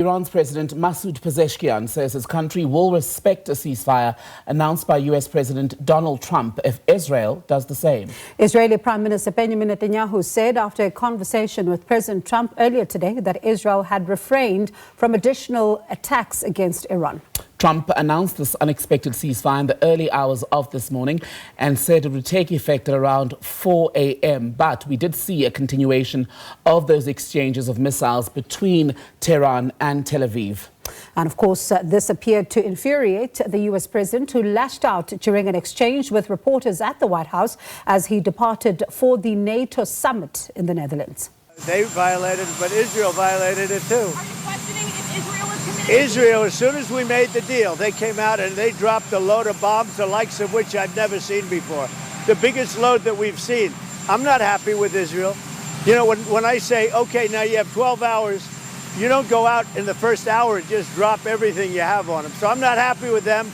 Iran's President Masoud Pezeshkian says his country will respect a ceasefire announced by US President Donald Trump if Israel does the same. Israeli Prime Minister Benjamin Netanyahu said after a conversation with President Trump earlier today that Israel had refrained from additional attacks against Iran. Trump announced this unexpected ceasefire in the early hours of this morning and said it would take effect at around 4 a.m. But we did see a continuation of those exchanges of missiles between Tehran and Tel Aviv. And of course, this appeared to infuriate the US president, who lashed out during an exchange with reporters at the White House as he departed for the NATO Summit in the Netherlands. They violated it, but Israel violated it too. Are you questioning if Israel is committed? Israel, as soon as we made the deal, they came out and they dropped a load of bombs, the likes of which I've never seen before. The biggest load that we've seen. I'm not happy with Israel. You know, when I say, okay, now you have 12 hours, you don't go out in the first hour and just drop everything you have on them. So I'm not happy with them.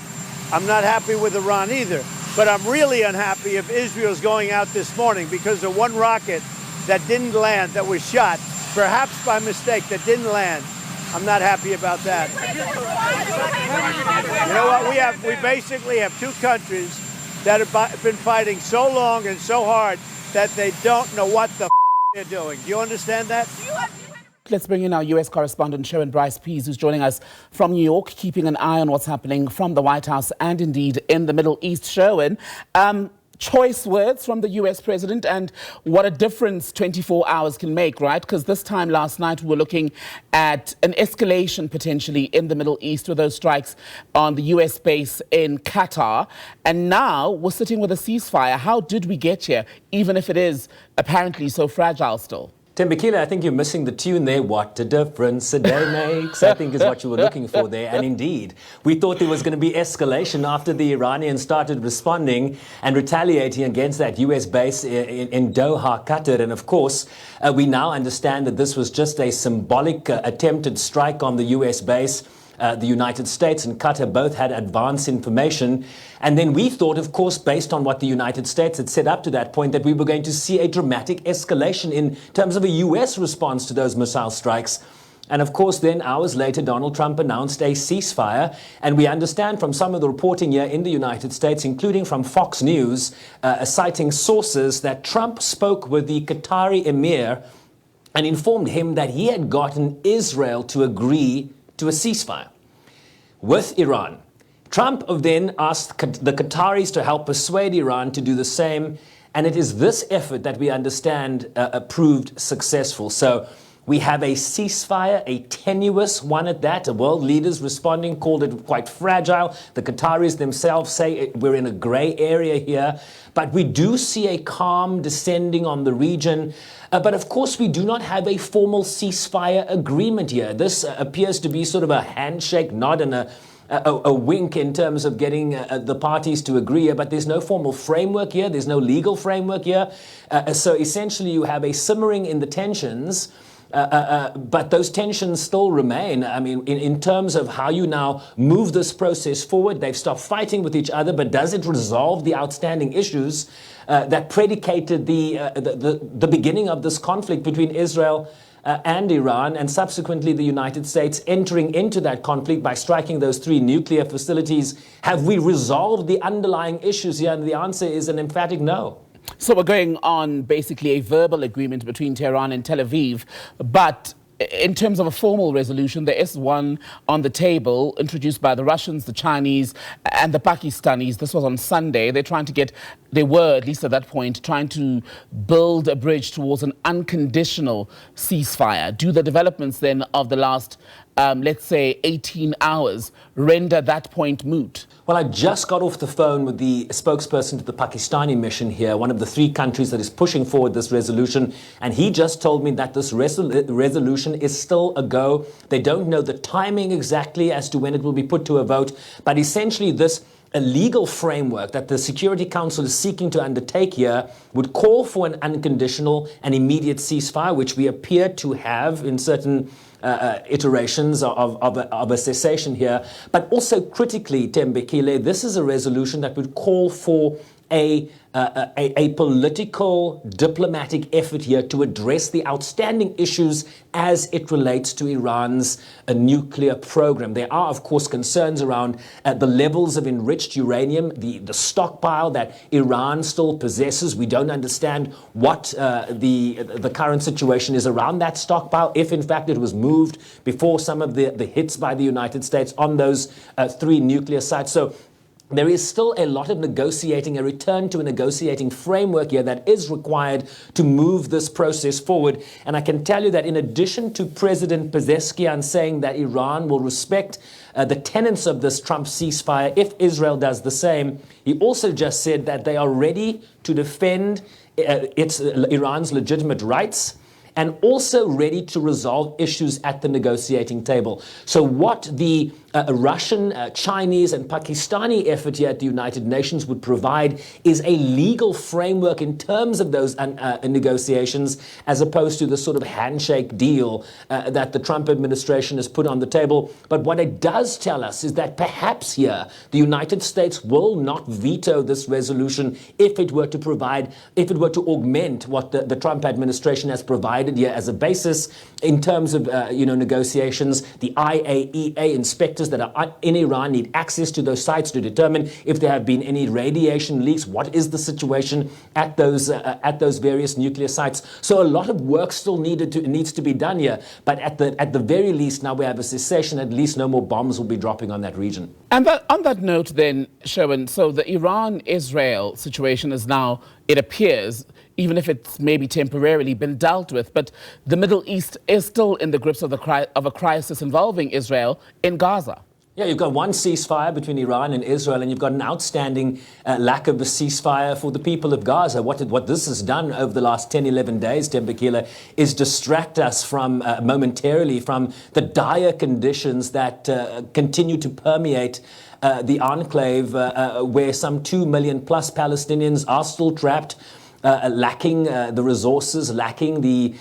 I'm not happy with Iran either. But I'm really unhappy if Israel's going out this morning because of one rocket that didn't land, that was shot, perhaps by mistake, that didn't land. I'm not happy about that. You know what? We basically have two countries that have been fighting so long and so hard that they don't know what the they're doing. Do you understand that? Let's bring in our US correspondent Sherwin Bryce-Pease, who's joining us from New York, keeping an eye on what's happening from the White House and indeed in the Middle East. Sherwin, choice words from the US president and what a difference 24 hours can make, right? Because this time last night we were looking at an escalation potentially in the Middle East with those strikes on the US base in Qatar. And now we're sitting with a ceasefire. How did we get here, even if it is apparently so fragile still? Tembekile, I think you're missing the tune there. What a difference a day makes, I think is what you were looking for there. And indeed, we thought there was going to be escalation after the Iranians started responding and retaliating against that US base in Doha, Qatar. And of course, we now understand that this was just a symbolic attempted strike on the US base. The United States and Qatar both had advance information. And then we thought, of course, based on what the United States had set up to that point, that we were going to see a dramatic escalation in terms of a US response to those missile strikes. And of course, then hours later, Donald Trump announced a ceasefire. And we understand from some of the reporting here in the United States, including from Fox News, citing sources, that Trump spoke with the Qatari emir and informed him that he had gotten Israel to agree to a ceasefire with Iran. Trump then asked the Qataris to help persuade Iran to do the same, and it is this effort that we understand proved successful. So we have a ceasefire, a tenuous one at that. World leaders responding called it quite fragile. The Qataris themselves say we're in a gray area here. But we do see a calm descending on the region. But of course, we do not have a formal ceasefire agreement here. This appears to be sort of a handshake, nod, and a wink in terms of getting the parties to agree. But there's no formal framework here. There's no legal framework here. So essentially, you have a simmering in the tensions. But those tensions still remain. I mean, in terms of how you now move this process forward, they've stopped fighting with each other, but does it resolve the outstanding issues that predicated the beginning of this conflict between Israel and Iran, and subsequently the United States entering into that conflict by striking those 3 nuclear facilities? Have we resolved the underlying issues here? And the answer is an emphatic no. So we're going on basically a verbal agreement between Tehran and Tel Aviv, but in terms of a formal resolution, there is one on the table introduced by the Russians, the Chinese and the Pakistanis. This was on Sunday. They were, at least at that point, trying to build a bridge towards an unconditional ceasefire. Do the developments then of the last, let's say, 18 hours render that point moot? Well, I just got off the phone with the spokesperson to the Pakistani mission here, one of the 3 countries that is pushing forward this resolution, and he just told me that this resolution is still a go. They don't know the timing exactly as to when it will be put to a vote, but essentially this a legal framework that the Security Council is seeking to undertake here would call for an unconditional and immediate ceasefire, which we appear to have in certain iterations of a cessation here. But also critically, Tembekile, this is a resolution that would call for a a political, diplomatic effort here to address the outstanding issues as it relates to Iran's nuclear program. There are, of course, concerns around the levels of enriched uranium, the stockpile that Iran still possesses. We don't understand what the current situation is around that stockpile, if in fact it was moved before some of the hits by the United States on those 3 nuclear sites. So there is still a lot of negotiating, a return to a negotiating framework here that is required to move this process forward. And I can tell you that in addition to President Pezeshkian saying that Iran will respect the tenets of this Trump ceasefire if Israel does the same, he also just said that they are ready to defend Iran's legitimate rights and also ready to resolve issues at the negotiating table. So what the Russian, Chinese and Pakistani effort here at the United Nations would provide is a legal framework in terms of those negotiations, as opposed to the sort of handshake deal that the Trump administration has put on the table. But what it does tell us is that perhaps here the United States will not veto this resolution if it were to augment what the Trump administration has provided here as a basis in terms of negotiations. The IAEA inspectors that are in Iran need access to those sites to determine if there have been any radiation leaks. What is the situation at those various nuclear sites? So a lot of work still needs to be done here. But at the very least, now we have a cessation. At least no more bombs will be dropping on that region. And on that note, then, Sherwin, so the Iran-Israel situation is now, it appears, even if it's maybe temporarily been dealt with, but the Middle East is still in the grips of a crisis involving Israel in Gaza. Yeah, you've got one ceasefire between Iran and Israel, and you've got an outstanding lack of a ceasefire for the people of Gaza. What this has done over the last 10, 11 days, Tembekile, is distract us from momentarily from the dire conditions that continue to permeate the enclave, where some 2 million plus Palestinians are still trapped. Lacking the resources, lacking the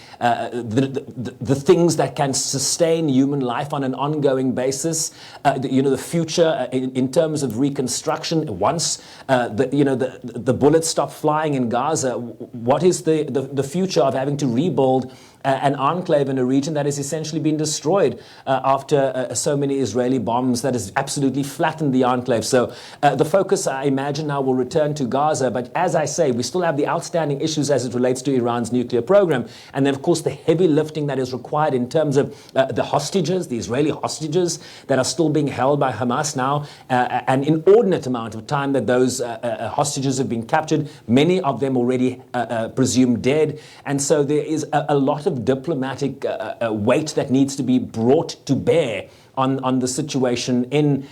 things that can sustain human life on an ongoing basis. The future in terms of reconstruction. Once the bullets stop flying in Gaza, what is the future of having to rebuild an enclave in a region that has essentially been destroyed after so many Israeli bombs that has absolutely flattened the enclave? So the focus, I imagine, now will return to Gaza. But as I say, we still have the outstanding issues as it relates to Iran's nuclear program. And then, of course, the heavy lifting that is required in terms of the hostages, the Israeli hostages that are still being held by Hamas now, an inordinate amount of time that those hostages have been captured, many of them already presumed dead. And so there is a lot of diplomatic weight that needs to be brought to bear on the situation in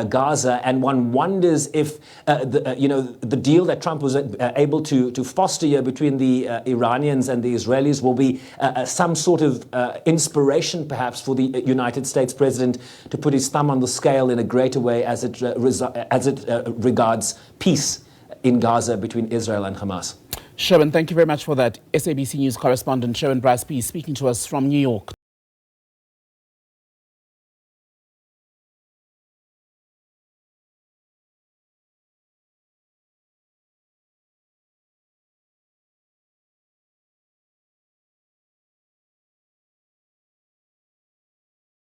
Gaza, and one wonders if the deal that Trump was able to foster here between the Iranians and the Israelis will be some sort of inspiration, perhaps, for the United States president to put his thumb on the scale in a greater way as it regards peace in Gaza between Israel and Hamas. Sherwin, thank you very much for that. SABC News correspondent Sherwin Bryce-Pease speaking to us from New York.